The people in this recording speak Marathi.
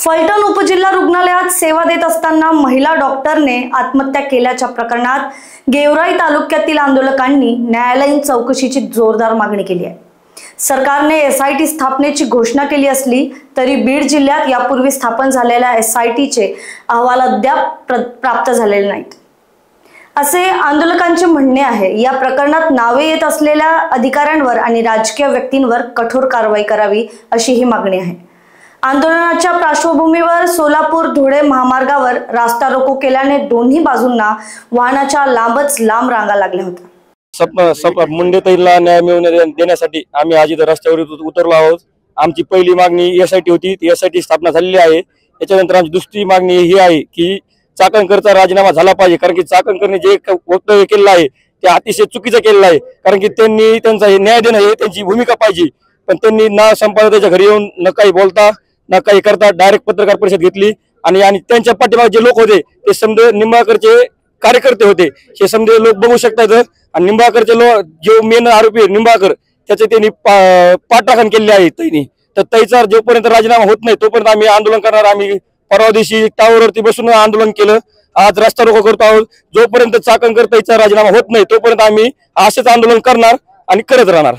फलटण उपजिल्हा रुग्णालयात सेवा देत असताना महिला डॉक्टरने आत्महत्या केल्याच्या प्रकरणात गेवराई तालुक्यातील आंदोलकांनी न्यायालयीन चौकशीची जोरदार मागणी केली आहे। सरकारने एसआयटी स्थापनेची घोषणा केली असली तरी बीड जिल्ह्यात यापूर्वी स्थापन झालेल्या एसआयटीचे अहवाल अद्याप प्राप्त झालेले नाहीत असे आंदोलकांचे म्हणणे आहे। या प्रकरणात नावे येत असलेल्या अधिकाऱ्यांवर आणि राजकीय व्यक्तींवर कठोर कारवाई करावी अशी ही मागणी आहे। आंदोलनाच्या पार्श्वभूमीवर सोलापूर धुळे महामार्गावर रास्ता रोको केल्याने दोन्ही बाजूंना वाहनाच्या लांबच लांब रांगा लागल्या होत्या। मुंडेताईला न्याय मिळवून देण्यासाठी आम्ही आज इथं रस्त्यावर उतरलो आहोत। आमची पहिली मागणी एसआयटी होती, ती एसआयटी स्थापना झालेली आहे। त्याच्यानंतर आमची दुसरी मागणी ही आहे की चाकणकरचा राजीनामा झाला पाहिजे, कारण की चाकणकरने जे वक्तव्य केलेलं आहे ते अतिशय चुकीचं केलेलं आहे। कारण की त्यांनी त्यांचा न्याय देणं हे त्यांची भूमिका पाहिजे, पण त्यांनी ना संपादकाच्या घरी येऊन न काही बोलता ना काही करता डायरेक्ट पत्रकार परिषद घेतली आणि त्यांच्या पाठीमागे जे लोक होते ते समजे निंबाळकरचे कार्यकर्ते होते। हे समजे लोक बघू शकतात आणि निंबाळकरचे जो मेन आरोपी निंबाळकर त्याचे त्यांनी पाठराखण केलेली आहे त्यांनी। तर त्याचा जोपर्यंत राजीनामा होत नाही तोपर्यंत आम्ही आंदोलन करणार। आम्ही परवा दिवशी टावरवरती बसून आंदोलन केलं, आज रस्ता रोको करतो आहोत। जोपर्यंत चाकणकर त्याचा राजीनामा होत नाही तोपर्यंत आम्ही असेच आंदोलन करणार आणि करत राहणार।